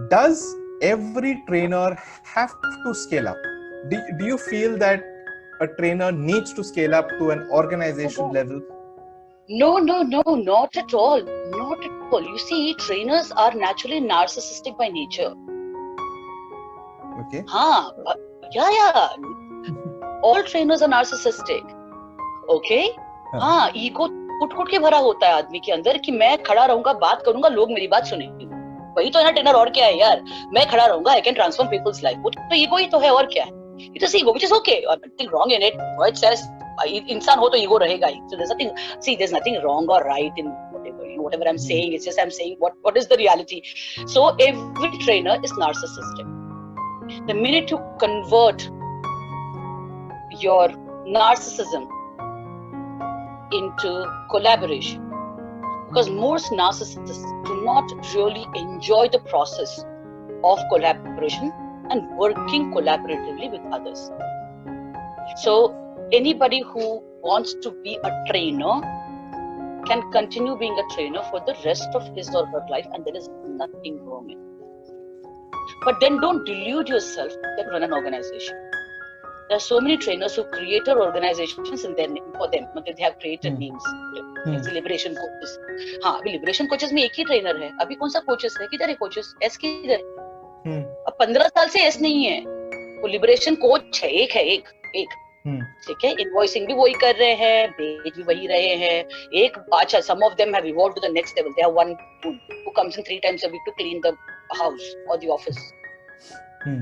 does every trainer have to scale up? Do you feel that a trainer needs to scale up to an organization level? No, not at all. Not at all. You see, trainers are naturally narcissistic by nature. Okay. Yeah. All trainers are narcissistic. Okay? हाँ, ego कुट के भरा होता है आदमी के अंदर कि मैं खड़ा रहूंगा, बात करूंगा, लोग मेरी बात सुनेंगे. वही तो है ना ट्रेनर, और क्या है यार. मैं खड़ा रहूंगा, I can transform people's life. वो तो ईगो ही तो है, और क्या है. It is ego, which is okay. Nothing wrong in it. It says इंसान हो तो ईगो रहेगा ही. So there is nothing wrong और right in whatever I'm saying. It's just I'm saying what is the reality. So every trainer is narcissistic. The minute you convert your narcissism into collaboration, because most narcissists do not really enjoy the process of collaboration and working collaboratively with others. So anybody who wants to be a trainer can continue being a trainer for the rest of his or her life, and there is nothing wrong in it. But then don't delude yourself that run an organization. There are so many trainers who created organizations in their name for them. They have created names. Liberation coaches. हाँ, अभी liberation coaches में एक ही trainer है. अभी कौन सा coaches है? किधर है coaches? S किधर है? अब 15 साल से S नहीं है. वो liberation coach है, एक. ठीक है, इनवॉइसिंग भी वही कर रहे हैं, बेच भी वही रहे हैं. एक अच्छा, some of them have evolved to the next level. They have one who comes in 3 times a week to clean the house or the office.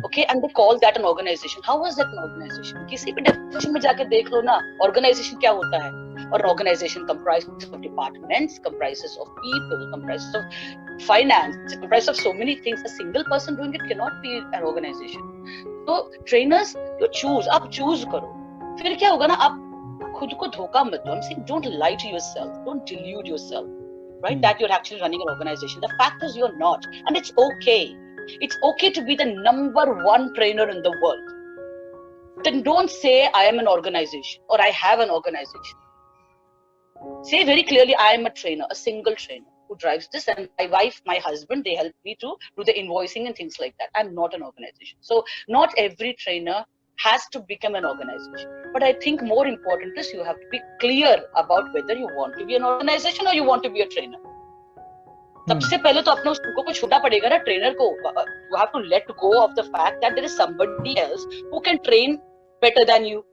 Okay, and they call that an organization. How is that an organization? किसी भी definition में जाके देख लो ना, organization क्या होता है. और organization comprises of departments, comprises of people, comprises of finance, comprises of so many things. A single person doing it cannot be an organization. So trainers, you choose. आप choose करो. फिर क्या होगा ना, आप खुद को धोखा मत दो. I'm saying don't lie to yourself, don't delude yourself, right? That you're actually running an organization. The fact is you're not, and it's okay. It's okay to be the number 1 trainer in the world. Then don't say I am an organization or I have an organization. Say very clearly I am a trainer, a single trainer who drives this, and my wife, my husband, they help me to do the invoicing and things like that. I'm not an organization. So not every trainer has to become an organization. But I think more important is you have to be clear about whether you want to be an organization or you want to be a trainer. सबसे पहले तो अपने उस ego को छोड़ना पड़ेगा ना trainer को. You have to let go of the fact that there is somebody else who can train better than you.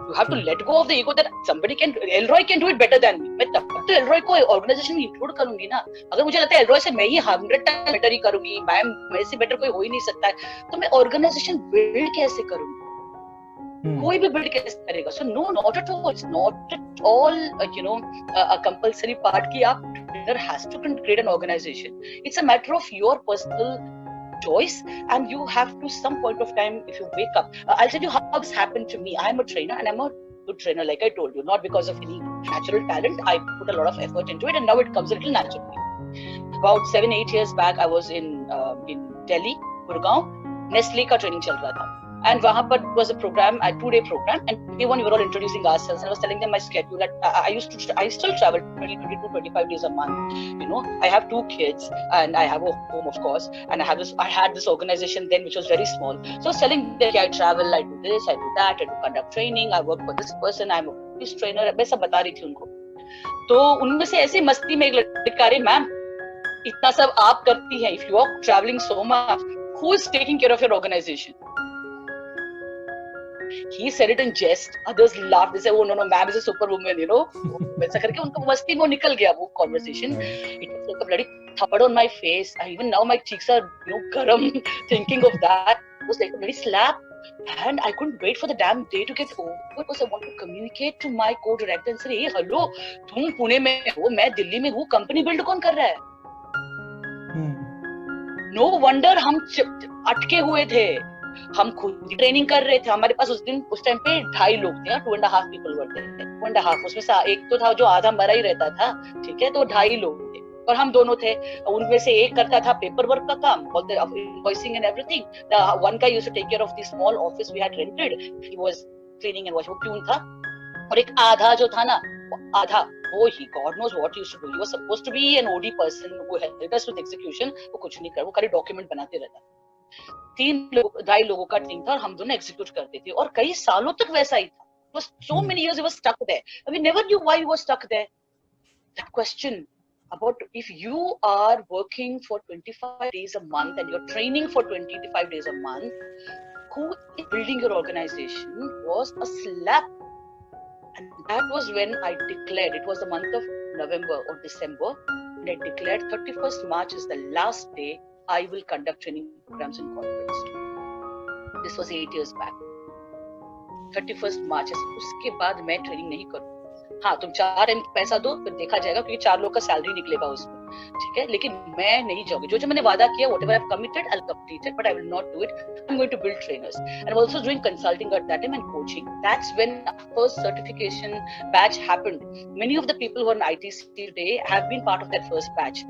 You have to let go of the ego that somebody can, Elroy can do it better than me. मैं तब तो Elroy को organisation में include करूंगी ना. अगर मुझे लगता है Elroy से मैं ही 100 टाइम बेटर ही करूंगी, मेरे से बेटर कोई हो ही नहीं सकता है, तो मैं ऑर्गेनाइजेशन बिल्ड कैसे करूंगी? कोई भी बिल्ड कैसे करेगा? So no, not at all. It's not at all a compulsory part कि आप trainer has to create an organization. It's a matter of your personal choice, and you have to some point of time, if you wake up, I'll tell you how this happened to me. I am a trainer, and I'm a good trainer, like I told you, not because of any natural talent. I put a lot of effort into it, and now it comes a little naturally. About 7-8 years back, I was in Delhi, Gurgaon. Nestle का training चल रहा था, and वहाँ पर was a program, a 2-day program, and day one we were all introducing ourselves, and I was telling them my schedule. That I still travel 20-25 days a month. I have 2 kids, and I have a home, of course, and I had this organization then which was very small. So I was telling them I travel, I do this, I do that, I do conduct training, I work for this person, I'm this trainer. मैं सब बता रही थी उनको. तो उनमें से ऐसे मस्ती में एक लड़का, अरे मैम इतना सब आप करती हैं, if you are traveling so much, who is taking care of your organization? He said it in jest. Others laughed. They said, "Oh no, ma'am is a superwoman." वैसा करके उनको मस्ती में निकल गया वो conversation. It was like a bloody thud on my face. Even now my cheeks are, garam thinking of that. It was like a bloody slap. And I couldn't wait for the damn day to get over because I want to communicate to my co-director and say, "Hey, hello, तुम पुणे में हो, मैं दिल्ली में हूँ, company build कौन कर रहा है?" No wonder हम अटके हुए थे. हम खुद ट्रेनिंग कर रहे थे. हमारे पास उस टाइम पे 2.5 लोग थे, 2.5 people वर थे. 2.5, उसमें से एक तो था जो आधा मरा ही रहता था, ठीक है, तो 2.5 लोग थे और हम दोनों थे. उनमें से एक करता था पेपर वर्क का काम, all the invoicing and everything. The one guy used to take care of the small office we had rented. He was cleaning and washing, वो प्यून था. और एक आधा जो था ना, आधा Oh, God knows what he used to do. He was supposed to be an OD person who helped us with execution. वो कुछ नहीं कर, वो खाली डॉक्यूमेंट बनाते रहता. 2 लोगों का टीम था और हम दोनों एग्जीक्यूट करते थे और कई सालों तक वैसा ही था. It was so many years he was stuck there. And we never knew why he was stuck there. That question about if you are working for 25 days a month and you're training for 25 days a month, who is building your organization was a slap. And that was when I declared, it was the month of November or December, and I declared 31st March is the last day I will conduct training programs in corporates. This was 8 years back. 31st March, उसके बाद मैं training नहीं करूँ. हाँ, तुम 4 time पैसा दो, फिर देखा जाएगा क्योंकि 4 लोग का सैलरी निकलेगा उसमें, ठीक है. लेकिन मैं नहीं जाऊंगी. जो मैंने वादा किया, whatever I've committed, I'll complete it, but I will not do it. I'm going to build trainers, and I'm also doing consulting at that time and coaching. That's when our first certification batch happened. Many of the people who are in ITC today have been part of that first batch,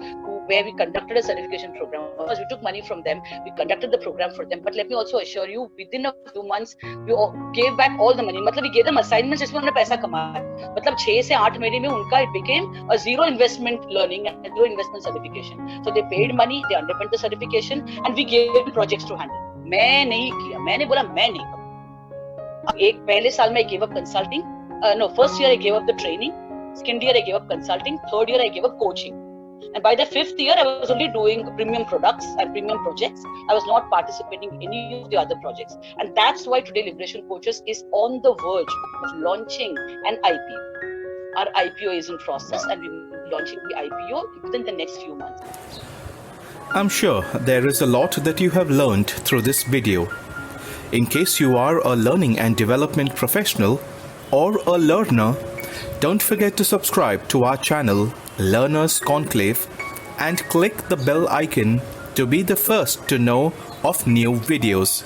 where we conducted a certification program. Because we took money from them, we conducted the program for them. But let me also assure you, within a few months, we gave back all the money. मतलब we gave them assignments जिसमें उन्होंने पैसा कमाया. मतलब 6 से 8 महीने में उनका it became a zero investment learning and zero investment certification. So they paid money, they underwent the certification, and we gave them projects to handle. मैं नहीं किया. मैंने बोला मैं नहीं करूँ. एक पहले साल में I gave up consulting. No, first year I gave up the training. Second year I gave up consulting. Third year I gave up coaching. And by the 5th year, I was only doing premium products and premium projects. I was not participating in any of the other projects. And that's why today Liberation Coaches is on the verge of launching an IPO. Our IPO is in process, and we will be launching the IPO within the next few months. I'm sure there is a lot that you have learned through this video. In case you are a learning and development professional or a learner, don't forget to subscribe to our channel Learners Conclave and click the bell icon to be the first to know of new videos.